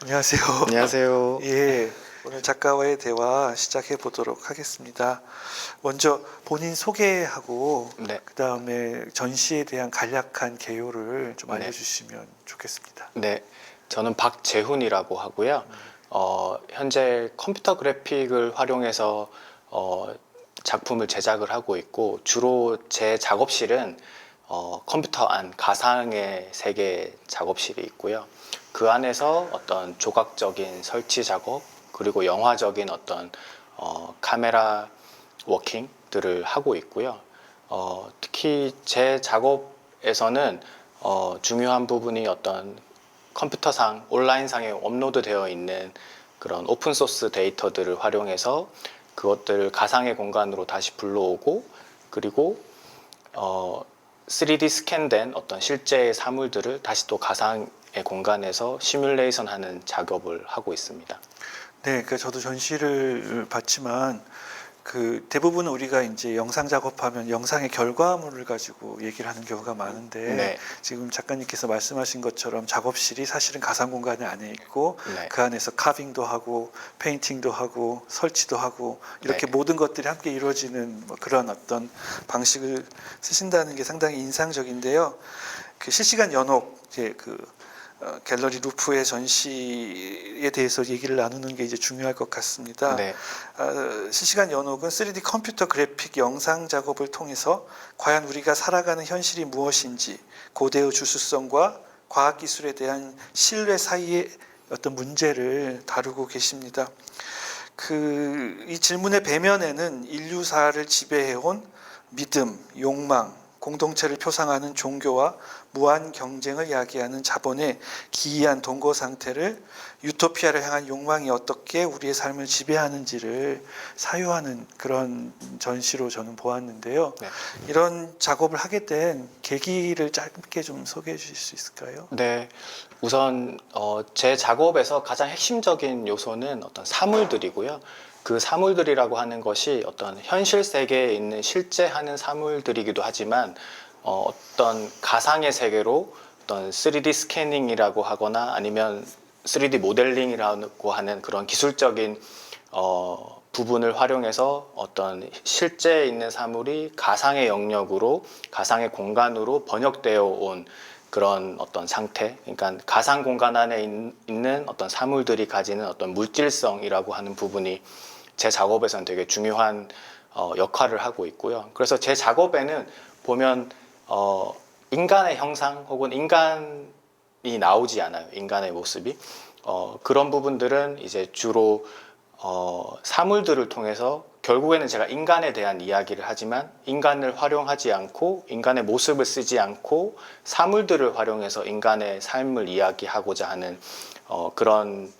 안녕하세요. 안녕하세요. 예, 오늘 작가와의 대화 시작해 보도록 하겠습니다. 먼저 본인 소개하고 네, 그 다음에 전시에 대한 간략한 개요를 좀 네. 알려주시면 좋겠습니다. 네, 저는 박재훈이라고 하고요. 현재 컴퓨터 그래픽을 활용해서 작품을 제작을 하고 있고, 주로 제 작업실은 컴퓨터 안 가상의 세계 작업실이 있고요. 그 안에서 어떤 조각적인 설치 작업, 그리고 영화적인 어떤 카메라 워킹들을 하고 있고요. 특히 제 작업에서는 중요한 부분이 어떤 컴퓨터상 온라인상에 업로드되어 있는 그런 오픈소스 데이터들을 활용해서 그것들을 가상의 공간으로 다시 불러오고, 그리고 3D 스캔된 어떤 실제의 사물들을 다시 또 가상의 공간에서 시뮬레이션 하는 작업을 하고 있습니다. 네, 그 저도 전시를 봤지만 그 대부분 우리가 이제 영상 작업하면 영상의 결과물을 가지고 얘기를 하는 경우가 많은데 네. 지금 작가님께서 말씀하신 것처럼 작업실이 사실은 가상 공간 안에 있고 네. 그 안에서 카빙도 하고 페인팅도 하고 설치도 하고 이렇게 네. 모든 것들이 함께 이루어지는 뭐 그런 어떤 방식을 쓰신다는 게 상당히 인상적인데요. 그 실시간 연옥 이제 갤러리 루프의 전시에 대해서 얘기를 나누는 게 이제 중요할 것 같습니다. 네. 실시간 연옥은 3D 컴퓨터 그래픽 영상 작업을 통해서 과연 우리가 살아가는 현실이 무엇인지, 고대의 주수성과 과학기술에 대한 신뢰 사이의 어떤 문제를 다루고 계십니다. 이 질문의 배면에는 인류사를 지배해온 믿음, 욕망, 공동체를 표상하는 종교와 무한 경쟁을 야기하는 자본의 기이한 동거 상태를 유토피아를 향한 욕망이 어떻게 우리의 삶을 지배하는지를 사유하는 그런 전시로 저는 보았는데요. 네. 이런 작업을 하게 된 계기를 짧게 좀 소개해 주실 수 있을까요? 네, 우선 제 작업에서 가장 핵심적인 요소는 어떤 사물들이고요. 그 사물들이라고 하는 것이 어떤 현실 세계에 있는 실제 하는 사물들이기도 하지만 어떤 가상의 세계로 어떤 3D 스캐닝이라고 하거나 아니면 3D 모델링이라고 하는 그런 기술적인 부분을 활용해서 어떤 실제에 있는 사물이 가상의 영역으로, 가상의 공간으로 번역되어 온 그런 어떤 상태, 그러니까 가상 공간 안에 있는 어떤 사물들이 가지는 어떤 물질성이라고 하는 부분이 제 작업에서는 되게 중요한 역할을 하고 있고요. 그래서 제 작업에는 보면 인간의 형상 혹은 인간이 나오지 않아요. 인간의 모습이. 그런 부분들은 이제 주로 사물들을 통해서 결국에는 제가 인간에 대한 이야기를 하지만 인간을 활용하지 않고 인간의 모습을 쓰지 않고 사물들을 활용해서 인간의 삶을 이야기하고자 하는 그런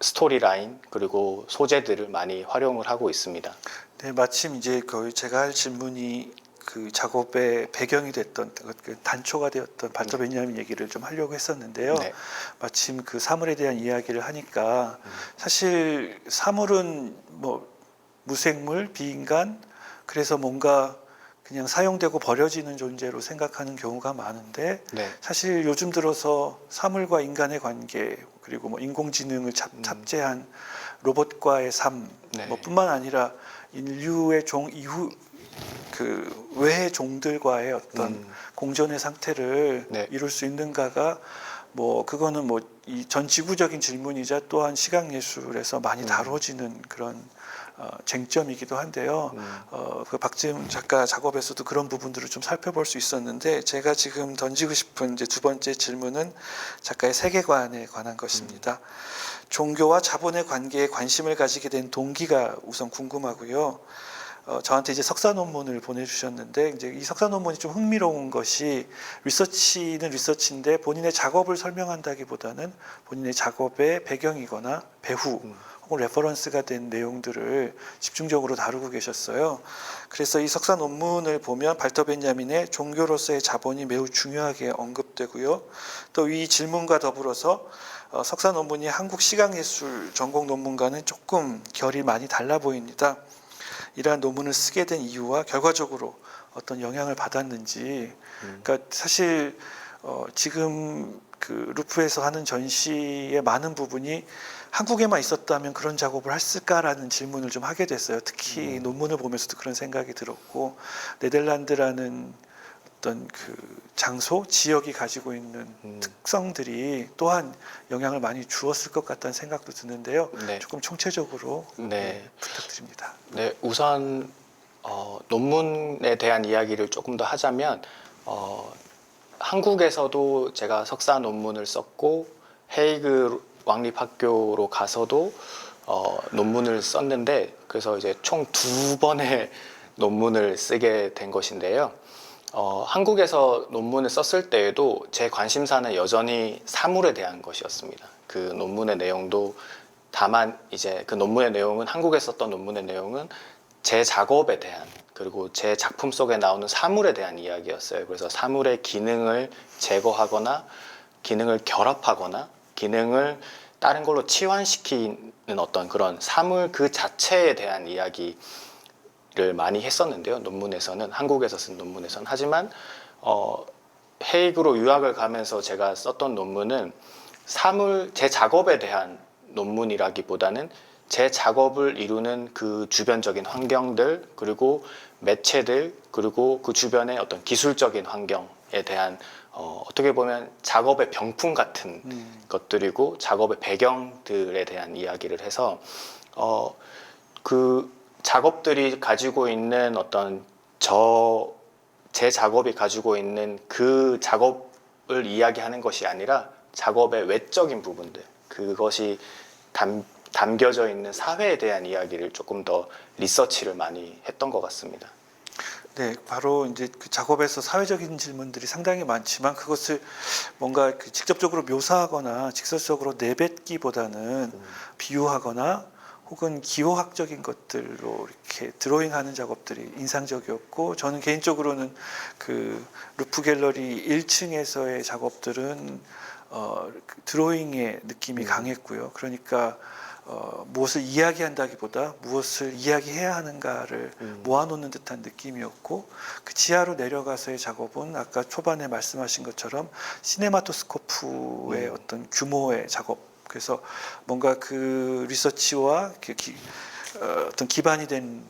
스토리라인 그리고 소재들을 많이 활용을 하고 있습니다. 네, 마침 이제 제가 할 질문이 그 작업의 배경이 됐던 그 단초가 되었던 발터 베냐민 얘기를 좀 하려고 했었는데요. 네. 마침 그 사물에 대한 이야기를 하니까 사실 사물은 뭐 무생물, 비인간 그래서 뭔가 그냥 사용되고 버려지는 존재로 생각하는 경우가 많은데 네. 사실 요즘 들어서 사물과 인간의 관계 그리고 뭐 인공지능을 탑재한 로봇과의 삶 네. 뭐 뿐만 아니라 인류의 종 이후 그 외의 종들과의 어떤 공존의 상태를 네. 이룰 수 있는가가 뭐 그거는 뭐 이 전 지구적인 질문이자 또한 시각 예술에서 많이 다뤄지는 그런 쟁점이기도 한데요. 그 박재훈 작가 작업에서도 그런 부분들을 좀 살펴볼 수 있었는데 제가 지금 던지고 싶은 이제 두 번째 질문은 작가의 세계관에 관한 것입니다. 종교와 자본의 관계에 관심을 가지게 된 동기가 우선 궁금하고요. 저한테 이제 석사 논문을 보내주셨는데 이제 이 석사 논문이 좀 흥미로운 것이 리서치는 리서치인데 본인의 작업을 설명한다기보다는 본인의 작업의 배경이거나 배후 혹은 레퍼런스가 된 내용들을 집중적으로 다루고 계셨어요. 그래서 이 석사 논문을 보면 발터 베냐민의 종교로서의 자본이 매우 중요하게 언급되고요. 또 이 질문과 더불어서 석사 논문이 한국 시각예술 전공 논문과는 조금 결이 많이 달라 보입니다. 이러한 논문을 쓰게 된 이유와 결과적으로 어떤 영향을 받았는지, 그러니까 사실 지금 그 루프에서 하는 전시의 많은 부분이 한국에만 있었다면 그런 작업을 했을까라는 질문을 좀 하게 됐어요. 특히 논문을 보면서도 그런 생각이 들었고, 네덜란드라는 어떤 그 장소, 지역이 가지고 있는 특성들이 또한 영향을 많이 주었을 것 같다는 생각도 드는데요. 네. 조금 총체적으로 네. 부탁드립니다. 네, 우선 논문에 대한 이야기를 조금 더 하자면 한국에서도 제가 석사 논문을 썼고 헤이그 왕립학교로 가서도 논문을 썼는데 그래서 이제 총 2번의 논문을 쓰게 된 것인데요. 한국에서 논문을 썼을 때에도 제 관심사는 여전히 사물에 대한 것이었습니다. 그 논문의 내용도 다만 이제 그 논문의 내용은 한국에 썼던 논문의 내용은 제 작업에 대한 그리고 제 작품 속에 나오는 사물에 대한 이야기였어요. 그래서 사물의 기능을 제거하거나 기능을 결합하거나 기능을 다른 걸로 치환시키는 어떤 그런 사물 그 자체에 대한 이야기를 많이 했었는데요. 논문에서는 한국에서 쓴 논문에서는 하지만 헤이그로 유학을 가면서 제가 썼던 논문은 사물 제 작업에 대한 논문이라기보다는 제 작업을 이루는 그 주변적인 환경들 그리고 매체들 그리고 그 주변의 어떤 기술적인 환경에 대한 어떻게 보면 작업의 병풍 같은 것들이고 작업의 배경들에 대한 이야기를 해서 그 작업들이 가지고 있는 어떤 제 작업이 가지고 있는 그 작업을 이야기하는 것이 아니라 작업의 외적인 부분들 그것이 담겨져 있는 사회에 대한 이야기를 조금 더 리서치를 많이 했던 것 같습니다. 네, 바로 이제 그 작업에서 사회적인 질문들이 상당히 많지만 그것을 뭔가 그 직접적으로 묘사하거나 직설적으로 내뱉기보다는 비유하거나 혹은 기호학적인 것들로 이렇게 드로잉하는 작업들이 인상적이었고 저는 개인적으로는 그 루프 갤러리 1층에서의 작업들은 그 드로잉의 느낌이 강했고요. 그러니까 무엇을 이야기한다기보다 무엇을 이야기해야 하는가를 모아놓는 듯한 느낌이었고 그 지하로 내려가서의 작업은 아까 초반에 말씀하신 것처럼 시네마토스코프의 어떤 규모의 작업 그래서 뭔가 그 리서치와 어떤 기반이 된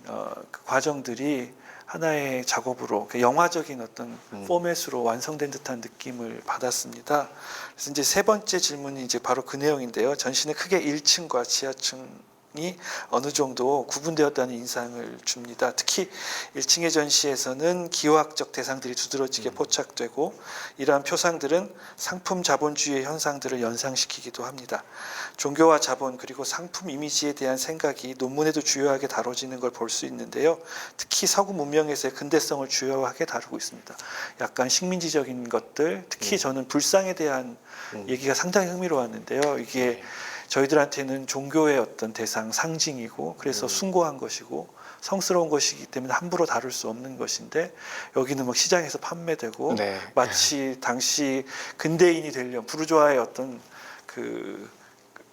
그 과정들이 하나의 작업으로 영화적인 어떤 포맷으로 완성된 듯한 느낌을 받았습니다. 그래서 이제 세 번째 질문이 이제 바로 그 내용인데요. 전시는 크게 1층과 지하층이 어느 정도 구분되었다는 인상을 줍니다. 특히 1층의 전시에서는 기호학적 대상들이 두드러지게 포착되고 이러한 표상들은 상품 자본주의의 현상들을 연상시키기도 합니다. 종교와 자본 그리고 상품 이미지에 대한 생각이 논문에도 주요하게 다뤄지는 걸 볼 수 있는데요. 특히 서구 문명에서의 근대성을 주요하게 다루고 있습니다. 약간 식민지적인 것들, 특히 저는 불상에 대한 얘기가 상당히 흥미로웠는데요. 이게 저희들한테는 종교의 어떤 대상, 상징이고 그래서 숭고한 것이고 성스러운 것이기 때문에 함부로 다룰 수 없는 것인데 여기는 막 시장에서 판매되고 네. 마치 당시 근대인이 되려면 부르주아의 어떤 그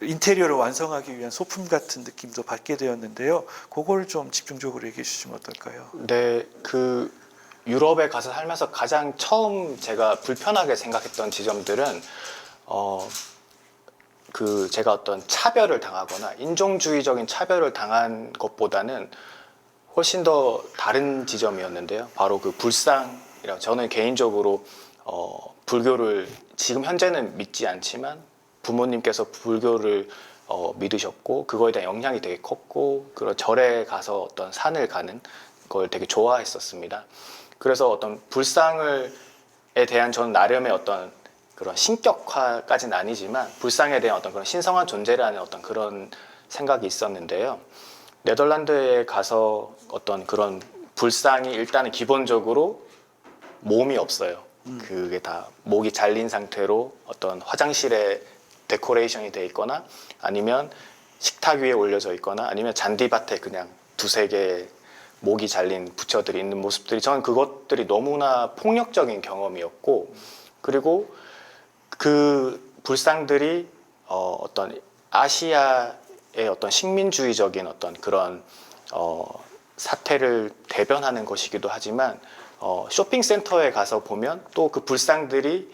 인테리어를 완성하기 위한 소품 같은 느낌도 받게 되었는데요. 그걸 좀 집중적으로 얘기해 주시면 어떨까요? 네, 그 유럽에 가서 살면서 가장 처음 제가 불편하게 생각했던 지점들은 그 제가 어떤 차별을 당하거나 인종주의적인 차별을 당한 것보다는 훨씬 더 다른 지점이었는데요. 바로 그 불상이라 저는 개인적으로 불교를 지금 현재는 믿지 않지만 부모님께서 불교를 믿으셨고 그거에 대한 영향이 되게 컸고 그런 절에 가서 어떤 산을 가는 걸 되게 좋아했었습니다. 그래서 어떤 불상에 대한 저는 나름의 어떤 그런 신격화까지는 아니지만 불상에 대한 어떤 그런 신성한 존재라는 어떤 그런 생각이 있었는데요. 네덜란드에 가서 어떤 그런 불상이 일단은 기본적으로 몸이 없어요. 그게 다 목이 잘린 상태로 어떤 화장실에 데코레이션이 돼 있거나 아니면 식탁 위에 올려져 있거나 아니면 잔디밭에 그냥 두세 개의 목이 잘린 부처들이 있는 모습들이 저는 그것들이 너무나 폭력적인 경험이었고 그리고 그 불상들이 어떤 아시아의 어떤 식민주의적인 어떤 그런 사태를 대변하는 것이기도 하지만 쇼핑센터에 가서 보면 또 그 불상들이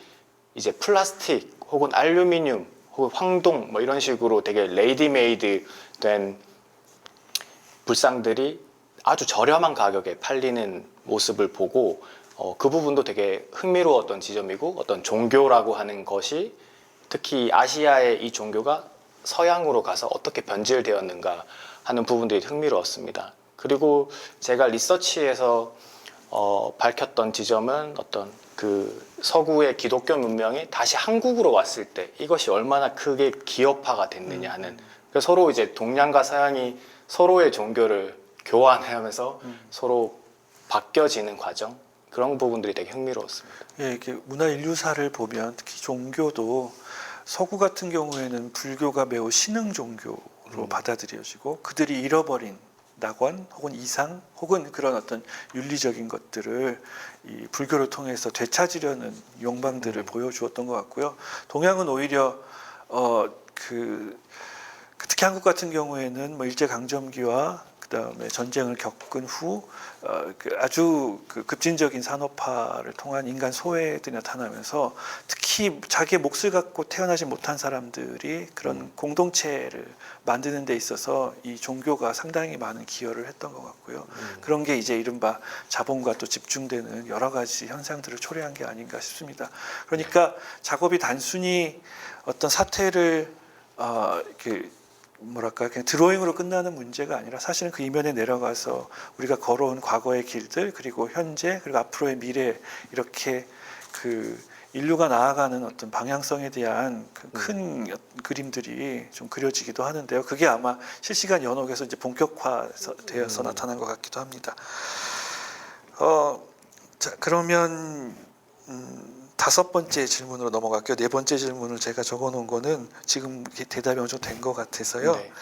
이제 플라스틱 혹은 알루미늄 혹은 황동 뭐 이런 식으로 되게 레이디메이드 된 불상들이 아주 저렴한 가격에 팔리는 모습을 보고 그 부분도 되게 흥미로웠던 지점이고, 어떤 종교라고 하는 것이 특히 아시아의 이 종교가 서양으로 가서 어떻게 변질되었는가 하는 부분들이 흥미로웠습니다. 그리고 제가 리서치에서 밝혔던 지점은 어떤 그 서구의 기독교 문명이 다시 한국으로 왔을 때 이것이 얼마나 크게 기업화가 됐느냐 하는, 그래서 서로 이제 동양과 서양이 서로의 종교를 교환하면서 서로 바뀌어지는 과정, 그런 부분들이 되게 흥미로웠습니다. 예, 이렇게 문화 인류사를 보면 특히 종교도 서구 같은 경우에는 불교가 매우 신흥 종교로 받아들여지고, 그들이 잃어버린 낙원 혹은 이상 혹은 그런 어떤 윤리적인 것들을 이 불교를 통해서 되찾으려는 욕망들을 보여주었던 것 같고요. 동양은 오히려 특히 한국 같은 경우에는 뭐 일제 강점기와 그다음에 전쟁을 겪은 후 아주 급진적인 산업화를 통한 인간 소외들이 나타나면서 특히 자기의 몫을 갖고 태어나지 못한 사람들이 그런 공동체를 만드는 데 있어서 이 종교가 상당히 많은 기여를 했던 것 같고요. 그런 게 이제 이른바 자본과 또 집중되는 여러 가지 현상들을 초래한 게 아닌가 싶습니다. 그러니까 작업이 단순히 어떤 사태를 뭐랄까 그냥 드로잉으로 끝나는 문제가 아니라 사실은 그 이면에 내려가서 우리가 걸어온 과거의 길들, 그리고 현재, 그리고 앞으로의 미래, 이렇게 그 인류가 나아가는 어떤 방향성에 대한 큰 그림들이 좀 그려지기도 하는데요. 그게 아마 실시간 연옥에서 이제 본격화되어서 나타난 것 같기도 합니다. 자, 그러면 다섯 번째 질문으로 넘어갈게요. 네 번째 질문을 제가 적어놓은 거는 지금 대답이 어느 정도 된 것 같아서요. 네.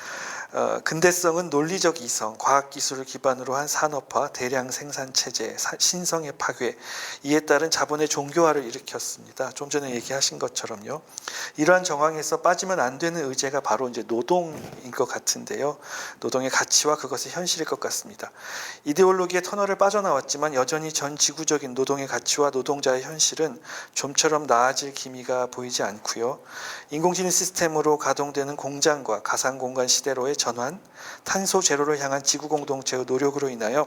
근대성은 논리적 이성, 과학기술을 기반으로 한 산업화, 대량 생산체제, 신성의 파괴, 이에 따른 자본의 종교화를 일으켰습니다. 좀 전에 얘기하신 것처럼요. 이러한 정황에서 빠지면 안 되는 의제가 바로 이제 노동인 것 같은데요. 노동의 가치와 그것의 현실일 것 같습니다. 이데올로기의 터널을 빠져나왔지만 여전히 전 지구적인 노동의 가치와 노동자의 현실은 좀처럼 나아질 기미가 보이지 않고요. 인공지능 시스템으로 가동되는 공장과 가상공간 시대로의 전환, 탄소 제로를 향한 지구 공동체의 노력으로 인하여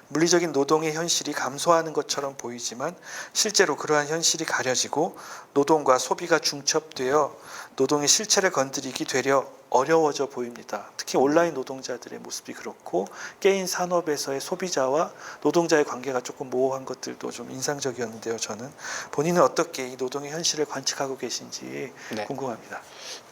물리적인 노동의 현실이 감소하는 것처럼 보이지만 실제로 그러한 현실이 가려지고 노동과 소비가 중첩되어 노동의 실체를 건드리기 되려 어려워져 보입니다. 특히 온라인 노동자들의 모습이 그렇고, 게임 산업에서의 소비자와 노동자의 관계가 조금 모호한 것들도 좀 인상적이었는데요. 저는 본인은 어떻게 이 노동의 현실을 관측하고 계신지 네. 궁금합니다.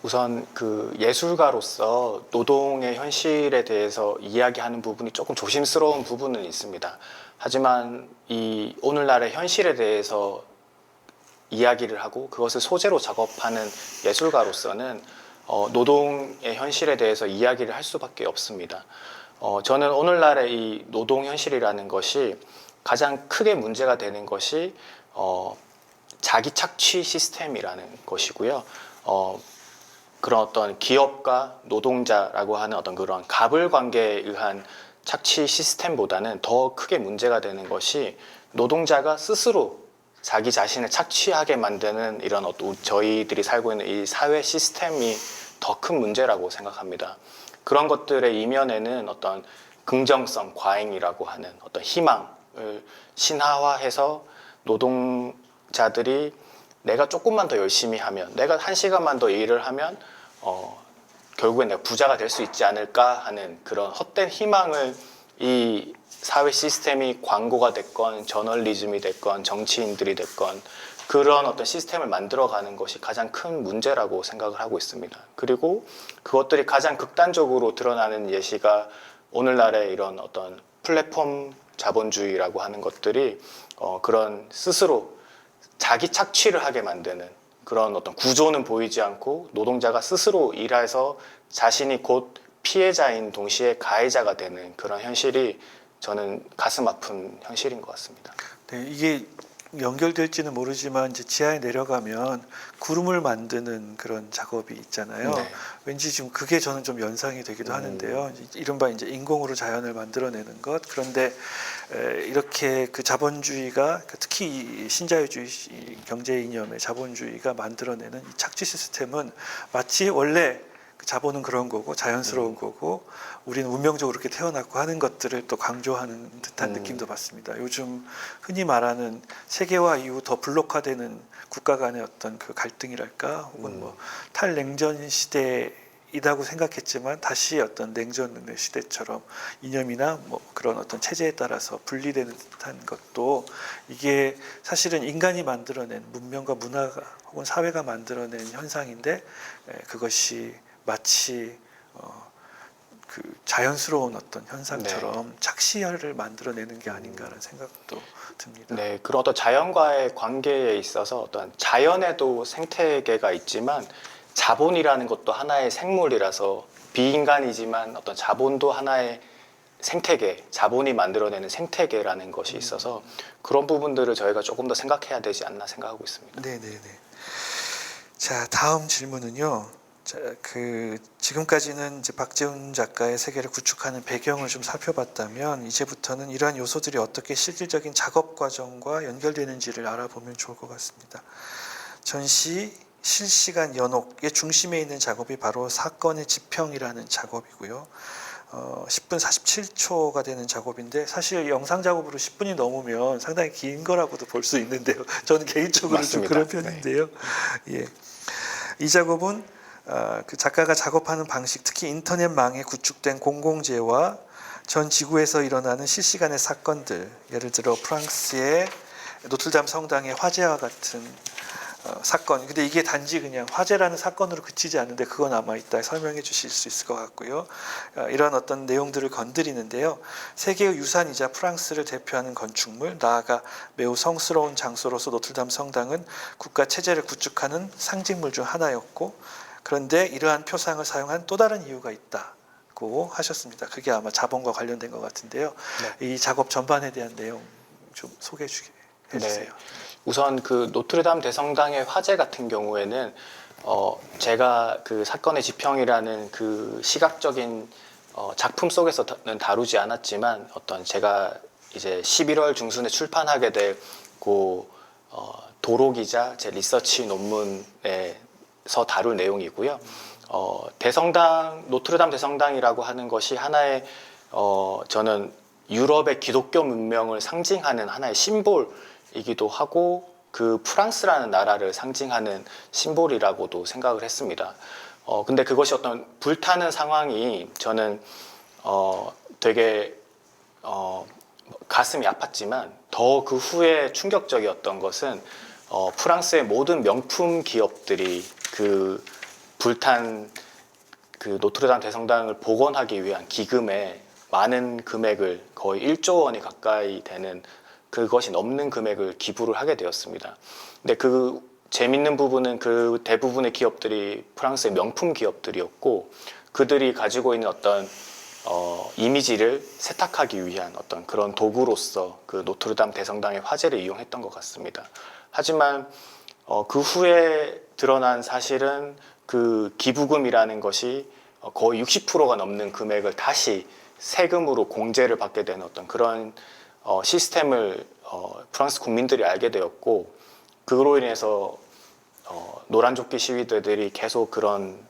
우선 그 예술가로서 노동의 현실에 대해서 이야기하는 부분이 조금 조심스러운 부분은 있습니다. 하지만 이 오늘날의 현실에 대해서 이야기를 하고 그것을 소재로 작업하는 예술가로서는 노동의 현실에 대해서 이야기를 할 수밖에 없습니다. 저는 오늘날의 이 노동 현실이라는 것이 가장 크게 문제가 되는 것이 자기 착취 시스템이라는 것이고요. 그런 어떤 기업과 노동자라고 하는 어떤 그런 갑을 관계에 의한 착취 시스템보다는 더 크게 문제가 되는 것이 노동자가 스스로 자기 자신을 착취하게 만드는 이런 어떤 저희들이 살고 있는 이 사회 시스템이 더 큰 문제라고 생각합니다. 그런 것들의 이면에는 어떤 긍정성, 과잉이라고 하는 어떤 희망을 신화화해서 노동자들이 내가 조금만 더 열심히 하면, 내가 1시간만 더 일을 하면 결국엔 내가 부자가 될 수 있지 않을까 하는 그런 헛된 희망을 이 사회 시스템이 광고가 됐건 저널리즘이 됐건 정치인들이 됐건 그런 어떤 시스템을 만들어가는 것이 가장 큰 문제라고 생각을 하고 있습니다. 그리고 그것들이 가장 극단적으로 드러나는 예시가 오늘날의 이런 어떤 플랫폼 자본주의라고 하는 것들이 그런 스스로 자기 착취를 하게 만드는 그런 어떤 구조는 보이지 않고 노동자가 스스로 일해서 자신이 곧 피해자인 동시에 가해자가 되는 그런 현실이 저는 가슴 아픈 현실인 것 같습니다. 네, 이게 연결될지는 모르지만 이제 지하에 내려가면 구름을 만드는 그런 작업이 있잖아요. 네. 왠지 지금 그게 저는 좀 연상이 되기도 하는데요. 이른바 이제 인공으로 자연을 만들어내는 것. 그런데 이렇게 그 자본주의가 특히 이 신자유주의 경제 이념의 자본주의가 만들어내는 이 착취 시스템은 마치 원래 그 자본은 그런 거고 자연스러운 거고 우리는 운명적으로 그렇게 태어났고 하는 것들을 또 강조하는 듯한 느낌도 받습니다. 요즘 흔히 말하는 세계화 이후 더 블록화되는 국가 간의 어떤 그 갈등이랄까 혹은 뭐 탈냉전 시대이라고 생각했지만 다시 어떤 냉전의 시대처럼 이념이나 뭐 그런 어떤 체제에 따라서 분리되는 듯한 것도 이게 사실은 인간이 만들어낸 문명과 문화가 혹은 사회가 만들어낸 현상인데 그것이 마치 그 자연스러운 어떤 현상처럼 착시를 만들어내는 게 아닌가라는 생각도 듭니다. 네, 그런 어떤 자연과의 관계에 있어서 어떤 자연에도 생태계가 있지만 자본이라는 것도 하나의 생물이라서 비인간이지만 어떤 자본도 하나의 생태계, 자본이 만들어내는 생태계라는 것이 있어서 그런 부분들을 저희가 조금 더 생각해야 되지 않나 생각하고 있습니다. 네네네. 자, 다음 질문은요. 자, 지금까지는 이제 박재훈 작가의 세계를 구축하는 배경을 좀 살펴봤다면 이제부터는 이러한 요소들이 어떻게 실질적인 작업 과정과 연결되는지를 알아보면 좋을 것 같습니다. 전시 실시간 연옥의 중심에 있는 작업이 바로 사건의 지평이라는 작업이고요. 10분 47초가 되는 작업인데 사실 영상 작업으로 10분이 넘으면 상당히 긴 거라고도 볼 수 있는데요. 저는 개인적으로 좀 맞습니다. 그런 편인데요. 예. 이 작업은 그 작가가 작업하는 방식, 특히 인터넷망에 구축된 공공재와 전 지구에서 일어나는 실시간의 사건들, 예를 들어 프랑스의 노틀담 성당의 화재와 같은 사건. 근데 이게 단지 그냥 화재라는 사건으로 그치지 않는데 그건 아마 이따 설명해 주실 수 있을 것 같고요. 이런 어떤 내용들을 건드리는데요. 세계의 유산이자 프랑스를 대표하는 건축물, 나아가 매우 성스러운 장소로서 노틀담 성당은 국가 체제를 구축하는 상징물 중 하나였고, 그런데 이러한 표상을 사용한 또 다른 이유가 있다고 하셨습니다. 그게 아마 자본과 관련된 것 같은데요. 이 작업 전반에 대한 내용 좀 소개해 주세요. 네. 우선 그 노트르담 대성당의 화재 같은 경우에는 제가 그 사건의 지평이라는 그 시각적인 작품 속에서는 다루지 않았지만 어떤 제가 이제 11월 중순에 출판하게 될 그 도록이자 제 리서치 논문에서 다룰 내용이고요. 대성당 노트르담 대성당이라고 하는 것이 하나의 저는 유럽의 기독교 문명을 상징하는 하나의 심볼이기도 하고 그 프랑스라는 나라를 상징하는 심볼이라고도 생각을 했습니다. 근데 그것이 어떤 불타는 상황이 저는 되게 가슴이 아팠지만 더 그 후에 충격적이었던 것은 프랑스의 모든 명품 기업들이 그 불탄 그 노트르담 대성당을 복원하기 위한 기금에 많은 금액을 거의 1조 원이 가까이 되는 그것이 넘는 금액을 기부를 하게 되었습니다. 근데 그 재밌는 부분은 그 대부분의 기업들이 프랑스의 명품 기업들이었고 그들이 가지고 있는 어떤 이미지를 세탁하기 위한 어떤 그런 도구로서 그 노트르담 대성당의 화재를 이용했던 것 같습니다. 하지만 그 후에 드러난 사실은 그 기부금이라는 것이 거의 60%가 넘는 금액을 다시 세금으로 공제를 받게 되는 어떤 그런 시스템을 프랑스 국민들이 알게 되었고 그로 인해서 노란조끼 시위대들이 계속 그런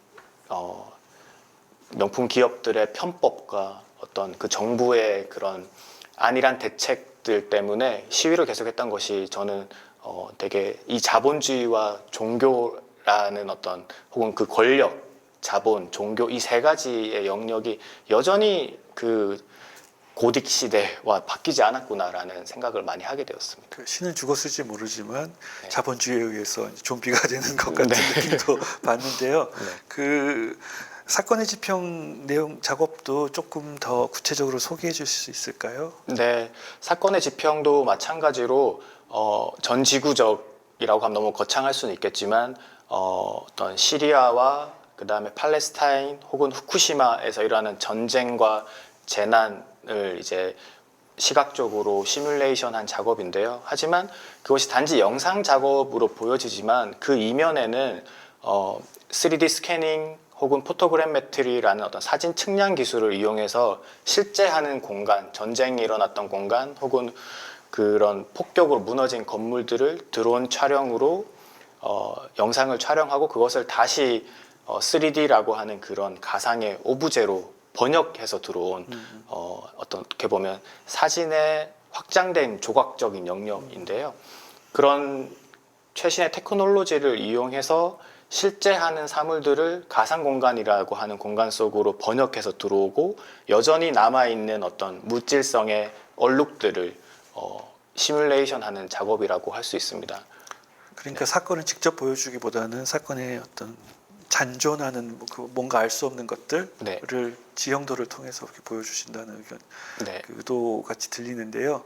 명품 기업들의 편법과 어떤 그 정부의 그런 안일한 대책들 때문에 시위를 계속했던 것이 저는 되게 이 자본주의와 종교라는 어떤 혹은 그 권력, 자본, 종교 이 세 가지의 영역이 여전히 그 고딕 시대와 바뀌지 않았구나라는 생각을 많이 하게 되었습니다. 그 신은 죽었을지 모르지만 네. 자본주의에 의해서 좀비가 되는 것 같은 네. 느낌도 받는데요. 네. 그 사건의 지평 내용 작업도 조금 더 구체적으로 소개해 주실 수 있을까요? 네, 사건의 지평도 마찬가지로 전 지구적이라고 하면 너무 거창할 수는 있겠지만 어떤 시리아와 그 다음에 팔레스타인 혹은 후쿠시마에서 일어나는 전쟁과 재난을 이제 시각적으로 시뮬레이션한 작업인데요. 하지만 그것이 단지 영상 작업으로 보여지지만 그 이면에는 3D 스캐닝 혹은 포토그래메트리라는 어떤 사진 측량 기술을 이용해서 실제 하는 공간, 전쟁이 일어났던 공간 혹은 그런 폭격으로 무너진 건물들을 드론 촬영으로 영상을 촬영하고 그것을 다시 3D라고 하는 그런 가상의 오브제로 번역해서 들어온 어떻게 보면 사진의 확장된 조각적인 영역인데요. 그런 최신의 테크놀로지를 이용해서 실제 하는 사물들을 가상 공간이라고 하는 공간 속으로 번역해서 들어오고 여전히 남아있는 어떤 물질성의 얼룩들을 시뮬레이션하는 작업이라고 할 수 있습니다. 그러니까 사건을 직접 보여주기보다는 사건의 어떤 잔존하는 그 뭔가 알 수 없는 것들을 네. 지형도를 통해서 이렇게 보여주신다는 의견, 네. 그 의도 같이 들리는데요.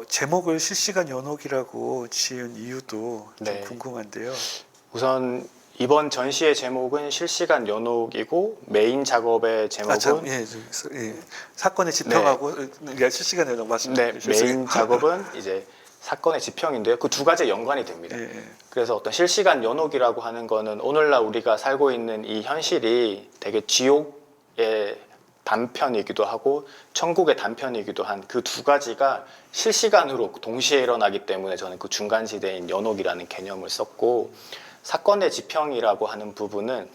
제목을 실시간 연옥이라고 지은 이유도 좀 네. 궁금한데요. 우선 이번 전시의 제목은 실시간 연옥이고 메인 작업의 제목은 예, 사건의 지평하고 실시간 연옥 네, 맞습니다. 메인 작업은 이제 사건의 지평인데요. 그 두 가지 연관이 됩니다. 예. 그래서 어떤 실시간 연옥이라고 하는 거는 오늘날 우리가 살고 있는 이 현실이 되게 지옥의 단편이기도 하고 천국의 단편이기도 한 그 두 가지가 실시간으로 동시에 일어나기 때문에 저는 그 중간 지대인 연옥이라는 개념을 썼고 사건의 지평이라고 하는 부분은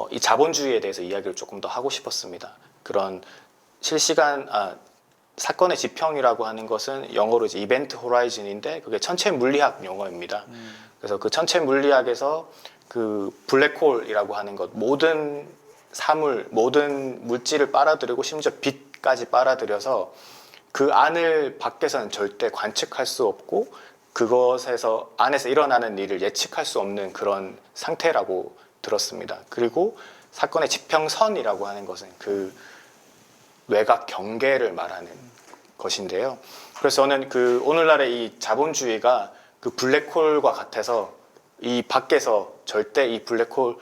이 자본주의에 대해서 이야기를 조금 더 하고 싶었습니다. 그런 실시간 사건의 지평이라고 하는 것은 영어로 이제 이벤트 호라이즌인데 그게 천체 물리학 용어입니다. 그래서 그 천체 물리학에서 그 블랙홀이라고 하는 것 모든 사물, 모든 물질을 빨아들이고 심지어 빛까지 빨아들여서 그 안을 밖에서는 절대 관측할 수 없고 그것에서 안에서 일어나는 일을 예측할 수 없는 그런 상태라고 들었습니다. 그리고 사건의 지평선이라고 하는 것은 그 외곽 경계를 말하는 것인데요. 그래서 저는 그 오늘날의 이 자본주의가 그 블랙홀과 같아서 이 밖에서 절대 이 블랙홀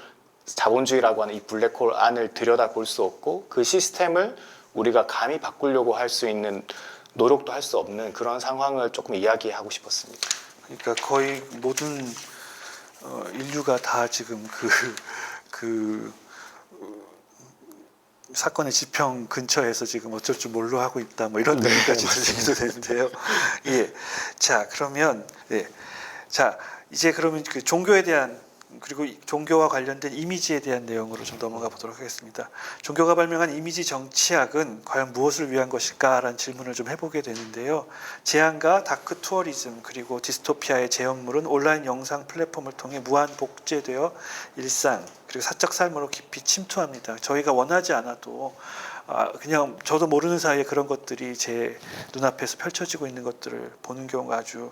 자본주의라고 하는 이 블랙홀 안을 들여다볼 수 없고 그 시스템을 우리가 감히 바꾸려고 할 수 있는 노력도 할 수 없는 그런 상황을 조금 이야기하고 싶었습니다. 그러니까 거의 모든 인류가 다 지금 그 사건의 지평 근처에서 지금 어쩔 줄 몰라 하고 있다 뭐 이런 느낌까지 들리기도 되는데요. 예. 자, 그러면 자, 이제 그러면 그 종교에 대한 그리고 종교와 관련된 이미지에 대한 내용으로 좀 넘어가 보도록 하겠습니다. 종교가 발명한 이미지 정치학은 과연 무엇을 위한 것일까라는 질문을 좀 해보게 되는데요. 재앙과 다크 투어리즘 그리고 디스토피아의 제형물은 온라인 영상 플랫폼을 통해 무한 복제되어 일상 그리고 사적 삶으로 깊이 침투합니다. 저희가 원하지 않아도 그냥 저도 모르는 사이에 그런 것들이 제 눈앞에서 펼쳐지고 있는 것들을 보는 경우가 아주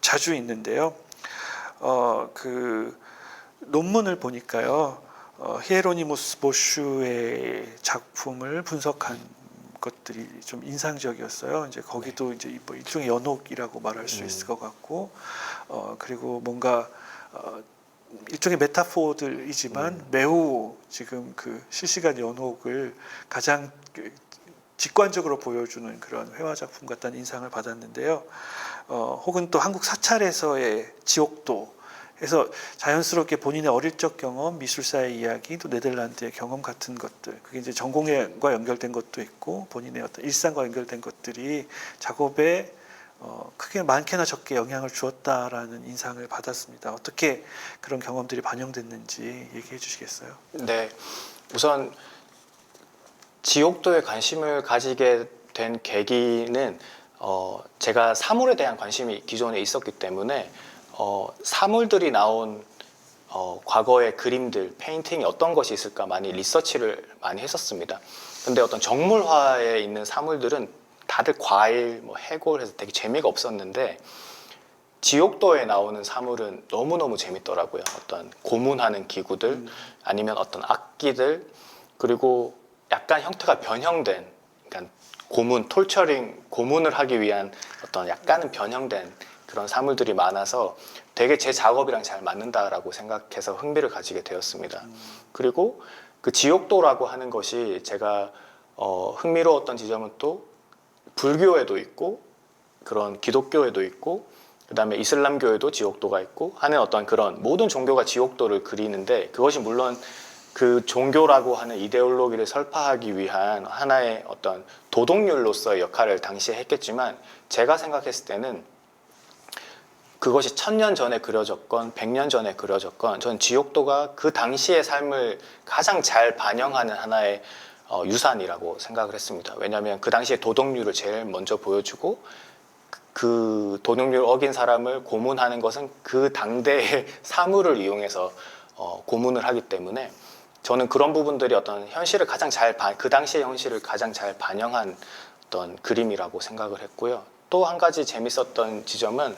자주 있는데요. 그 논문을 보니까요, 히에로니무스 보슈의 작품을 분석한 것들이 좀 인상적이었어요. 이제 거기도 이제 뭐 일종의 연옥이라고 말할 수 있을 것 같고, 그리고 뭔가 일종의 메타포들이지만 매우 지금 그 실시간 연옥을 가장 직관적으로 보여주는 그런 회화 작품 같다는 인상을 받았는데요. 혹은 또 한국 사찰에서의 지옥도 그래서 자연스럽게 본인의 어릴 적 경험, 미술사의 이야기, 또 네덜란드의 경험 같은 것들, 그게 이제 전공과 연결된 것도 있고 본인의 어떤 일상과 연결된 것들이 작업에 크게 많게나 적게 영향을 주었다라는 인상을 받았습니다. 어떻게 그런 경험들이 반영됐는지 얘기해 주시겠어요? 네, 우선 지옥도에 관심을 가지게 된 계기는 제가 사물에 대한 관심이 기존에 있었기 때문에 사물들이 나온 과거의 그림들, 페인팅이 어떤 것이 있을까 많이 리서치를 많이 했었습니다. 근데 어떤 정물화에 있는 사물들은 다들 과일, 뭐 해골 해서 되게 재미가 없었는데 지옥도에 나오는 사물은 너무너무 재밌더라고요. 어떤 고문하는 기구들 아니면 어떤 악기들 그리고 약간 형태가 변형된 그러니까 고문, 톨처링, 고문을 하기 위한 어떤 약간은 변형된 그런 사물들이 많아서 되게 제 작업이랑 잘 맞는다라고 생각해서 흥미를 가지게 되었습니다. 그리고 그 지옥도라고 하는 것이 제가 흥미로웠던 지점은 또 불교에도 있고 그런 기독교에도 있고 그다음에 이슬람교에도 지옥도가 있고 하는 어떤 그런 모든 종교가 지옥도를 그리는데 그것이 물론 그 종교라고 하는 이데올로기를 설파하기 위한 하나의 어떤 도덕률로서의 역할을 당시에 했겠지만 제가 생각했을 때는 그것이 1000년 전에 그려졌건 100년 전에 그려졌건 전 지옥도가 그 당시의 삶을 가장 잘 반영하는 하나의 유산이라고 생각을 했습니다. 왜냐하면 그 당시에 도덕률을 제일 먼저 보여주고 그 도덕률을 어긴 사람을 고문하는 것은 그 당대의 사물을 이용해서 고문을 하기 때문에 저는 그런 부분들이 어떤 현실을 가장 그 당시의 현실을 가장 잘 반영한 어떤 그림이라고 생각을 했고요. 또 한 가지 재밌었던 지점은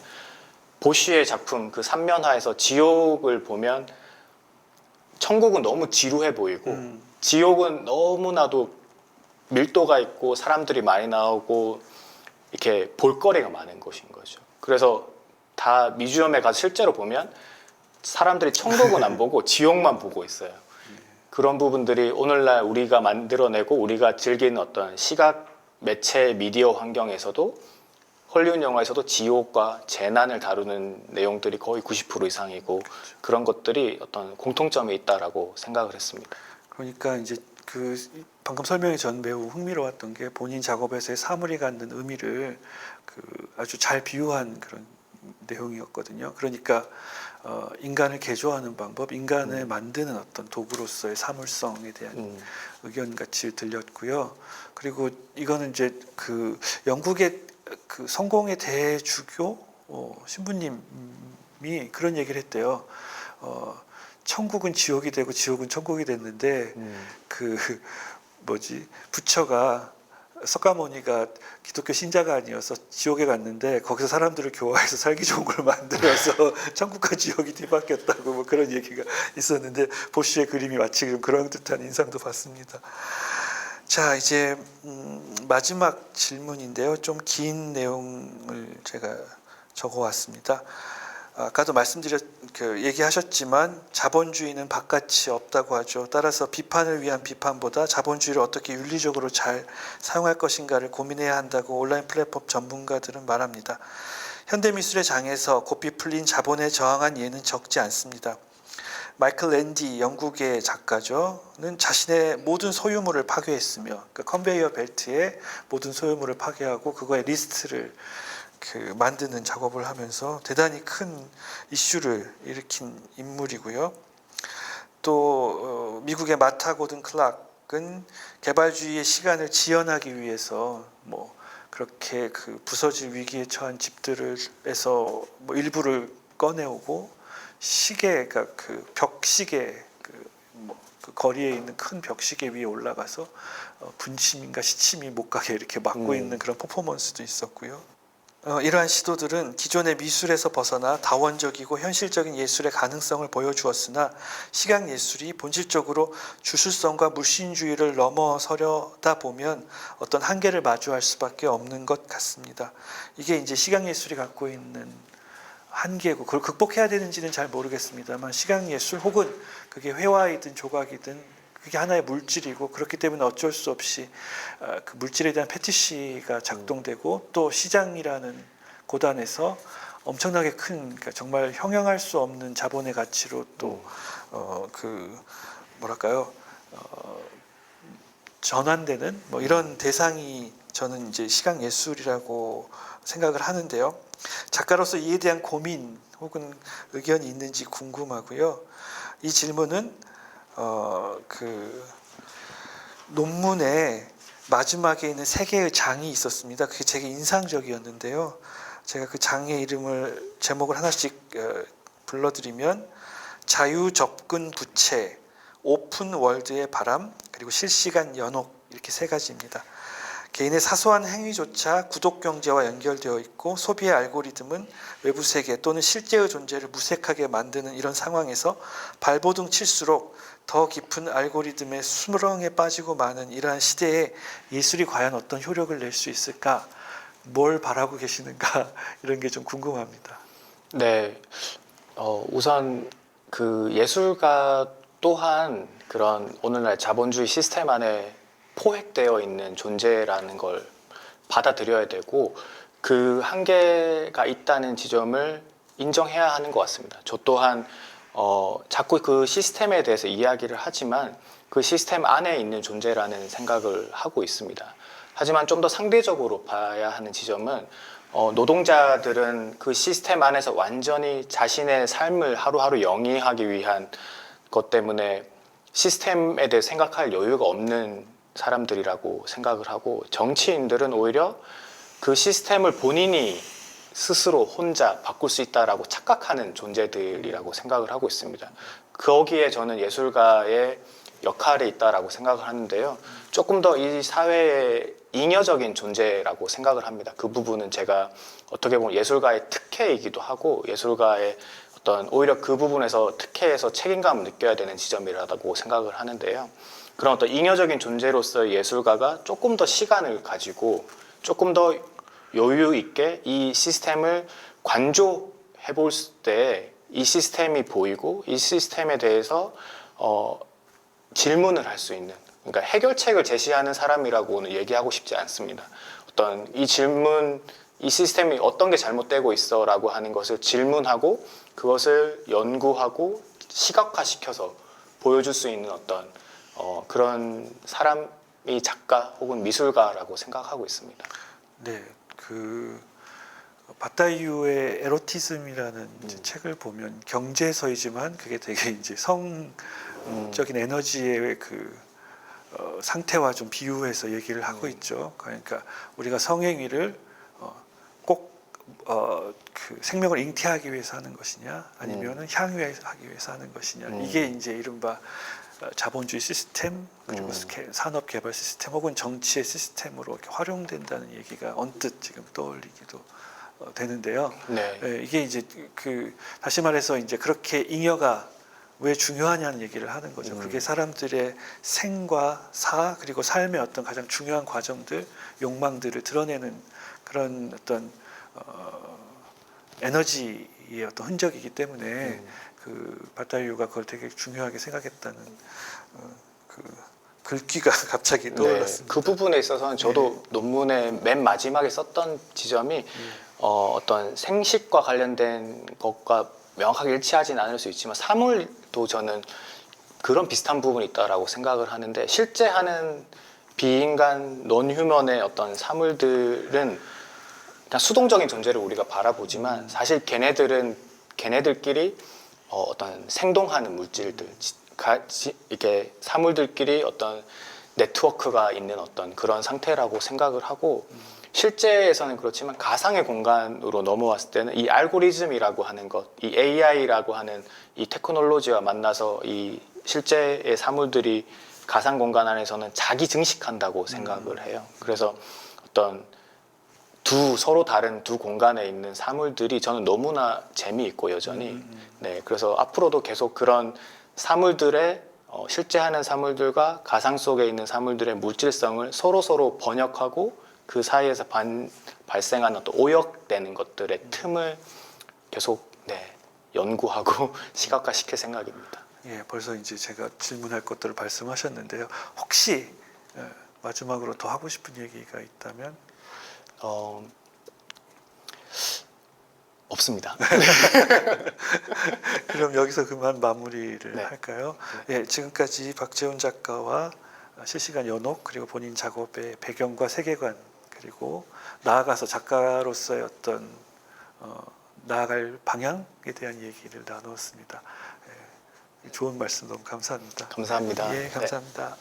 보쉬의 작품 그 삼면화에서 지옥을 보면 천국은 너무 지루해 보이고 지옥은 너무나도 밀도가 있고 사람들이 많이 나오고 이렇게 볼거리가 많은 곳인 거죠. 그래서 다 뮤지엄에 가서 실제로 보면 사람들이 천국은 안 보고 지옥만 보고 있어요. 그런 부분들이 오늘날 우리가 만들어내고 우리가 즐기는 어떤 시각 매체 미디어 환경에서도 헐리우드 영화에서도 지옥과 재난을 다루는 내용들이 거의 90% 이상이고 그런 것들이 어떤 공통점이 있다라고 생각을 했습니다. 그러니까 이제 그 방금 설명이 전 매우 흥미로웠던 게 본인 작업에서의 사물이 갖는 의미를 그 아주 잘 비유한 그런 내용이었거든요. 그러니까 인간을 개조하는 방법, 인간을 만드는 어떤 도구로서의 사물성에 대한 의견 같이 들렸고요. 그리고 이거는 이제 그 영국의 그 성공의 대주교 신부님이 그런 얘기를 했대요. 천국은 지옥이 되고 지옥은 천국이 됐는데 그 뭐지 부처가 석가모니가 기독교 신자가 아니어서 지옥에 갔는데 거기서 사람들을 교화해서 살기 좋은 걸 만들어서 천국과 지옥이 뒤바뀌었다고 뭐 그런 얘기가 있었는데 보쉬의 그림이 마치 좀 그런 듯한 인상도 받습니다. 자, 이제 마지막 질문인데요. 좀 긴 내용을 제가 적어왔습니다. 아까도 얘기하셨지만 자본주의는 바깥이 없다고 하죠. 따라서 비판을 위한 비판보다 자본주의를 어떻게 윤리적으로 잘 사용할 것인가를 고민해야 한다고 온라인 플랫폼 전문가들은 말합니다. 현대미술의 장에서 고삐 풀린 자본에 저항한 예는 적지 않습니다. 마이클 랜디 영국의 작가죠는 자신의 모든 소유물을 파괴했으며 그러니까 컨베이어 벨트에 모든 소유물을 파괴하고 그거의 리스트를 만드는 작업을 하면서 대단히 큰 이슈를 일으킨 인물이고요. 또 미국의 마타 고든 클락은 개발주의의 시간을 지연하기 위해서 뭐 그렇게 그 부서질 위기에 처한 집들에서 뭐 일부를 꺼내오고 시계가 그 벽시계 그 거리에 있는 큰 벽시계 위에 올라가서 분침인가 시침이 못 가게 이렇게 막고 있는 그런 퍼포먼스도 있었고요. 이러한 시도들은 기존의 미술에서 벗어나 다원적이고 현실적인 예술의 가능성을 보여주었으나 시각 예술이 본질적으로 주술성과 물신주의를 넘어서려다 보면 어떤 한계를 마주할 수밖에 없는 것 같습니다. 이게 이제 시각 예술이 갖고 있는 한계고 그걸 극복해야 되는지는 잘 모르겠습니다만 시각 예술 혹은 그게 회화이든 조각이든 그게 하나의 물질이고 그렇기 때문에 어쩔 수 없이 그 물질에 대한 패티시가 작동되고 또 시장이라는 고단에서 엄청나게 큰 그러니까 정말 형용할 수 없는 자본의 가치로 또 전환되는 뭐 이런 대상이 저는 이제 시각 예술이라고 생각을 하는데요. 작가로서 이에 대한 고민 혹은 의견이 있는지 궁금하고요. 이 질문은 그 논문의 마지막에 있는 세 개의 장이 있었습니다. 그게 되게 인상적이었는데요. 제가 그 장의 제목을 하나씩 불러드리면 자유 접근 부채, 오픈 월드의 바람, 그리고 실시간 연옥 이렇게 세 가지입니다. 개인의 사소한 행위조차 구독 경제와 연결되어 있고 소비의 알고리즘은 외부 세계 또는 실제의 존재를 무색하게 만드는 이런 상황에서 발버둥 칠수록 더 깊은 알고리즘의 수렁에 빠지고 마는 이러한 시대에 예술이 과연 어떤 효력을 낼 수 있을까? 뭘 바라고 계시는가? 이런 게 좀 궁금합니다. 네, 우선 그 예술가 또한 그런 오늘날 자본주의 시스템 안에 포획되어 있는 존재라는 걸 받아들여야 되고 그 한계가 있다는 지점을 인정해야 하는 것 같습니다. 저 또한 자꾸 그 시스템에 대해서 이야기를 하지만 그 시스템 안에 있는 존재라는 생각을 하고 있습니다. 하지만 좀 더 상대적으로 봐야 하는 지점은 노동자들은 그 시스템 안에서 완전히 자신의 삶을 하루하루 영위하기 위한 것 때문에 시스템에 대해 생각할 여유가 없는 사람들이라고 생각을 하고, 정치인들은 오히려 그 시스템을 본인이 스스로 혼자 바꿀 수 있다라고 착각하는 존재들이라고 생각을 하고 있습니다. 거기에 저는 예술가의 역할이 있다라고 생각을 하는데요. 조금 더 이 사회의 잉여적인 존재라고 생각을 합니다. 그 부분은 제가 어떻게 보면 예술가의 특혜이기도 하고 예술가의 어떤 오히려 그 부분에서 특혜에서 책임감을 느껴야 되는 지점이라고 생각을 하는데요. 그런 어떤 잉여적인 존재로서의 예술가가 조금 더 시간을 가지고 조금 더 여유 있게 이 시스템을 관조해 볼 때 이 시스템이 보이고 이 시스템에 대해서 질문을 할 수 있는, 그러니까 해결책을 제시하는 사람이라고는 얘기하고 싶지 않습니다. 어떤 이 질문, 이 시스템이 어떤 게 잘못되고 있어라고 하는 것을 질문하고 그것을 연구하고 시각화시켜서 보여줄 수 있는 어떤 그런 사람이 작가 혹은 미술가라고 생각하고 있습니다. 네, 그 바타이유의 에로티즘이라는 이제 책을 보면 경제서이지만 그게 되게 이제 성적인 에너지의 그 상태와 좀 비유해서 얘기를 하고 있죠. 그러니까 우리가 성행위를 꼭 그 생명을 잉태하기 위해서 하는 것이냐, 아니면은 향유하기 위해서 하는 것이냐. 이게 이제 이른바 자본주의 시스템, 그리고 산업 개발 시스템 혹은 정치의 시스템으로 이렇게 활용된다는 얘기가 언뜻 지금 떠올리기도 되는데요. 네. 이게 이제 그 다시 말해서 이제 그렇게 잉여가 왜 중요하냐는 얘기를 하는 거죠. 그게 사람들의 생과 사 그리고 삶의 어떤 가장 중요한 과정들, 욕망들을 드러내는 그런 어떤 에너지의 어떤 흔적이기 때문에 그 바타이유가 그걸 되게 중요하게 생각했다는 그 글귀가 갑자기 떠올랐습니다. 네, 그 부분에 있어서는 저도 논문의 맨 마지막에 썼던 지점이 어떤 생식과 관련된 것과 명확하게 일치하지는 않을 수 있지만 사물도 저는 그런 비슷한 부분이 있다라고 생각을 하는데, 실제 하는 비인간 논휴먼의 어떤 사물들은 그냥 수동적인 존재를 우리가 바라보지만 사실 걔네들끼리 어떤 생동하는 물질들, 이렇게 사물들끼리 어떤 네트워크가 있는 어떤 그런 상태라고 생각을 하고, 실제에서는 그렇지만 가상의 공간으로 넘어왔을 때는 이 알고리즘이라고 하는 것, 이 AI라고 하는 이 테크놀로지와 만나서 이 실제의 사물들이 가상 공간 안에서는 자기 증식한다고 생각을 해요. 그래서 어떤 서로 다른 두 공간에 있는 사물들이 저는 너무나 재미있고 여전히 네, 그래서 앞으로도 계속 그런 사물들의 실제 하는 사물들과 가상 속에 있는 사물들의 물질성을 서로 번역하고 그 사이에서 발생하는 어떤 오역되는 것들의 틈을 계속 연구하고 시각화시킬 생각입니다. 예, 벌써 이제 제가 질문할 것들을 말씀하셨는데요. 혹시 마지막으로 더 하고 싶은 얘기가 있다면? 없습니다. 그럼 여기서 그만 마무리를 네. 할까요? 예, 지금까지 박재훈 작가와 실시간 연옥 그리고 본인 작업의 배경과 세계관 그리고 나아가서 작가로서의 어떤 나아갈 방향에 대한 얘기를 나누었습니다. 예, 좋은 말씀 너무 감사합니다. 감사합니다. 예, 감사합니다.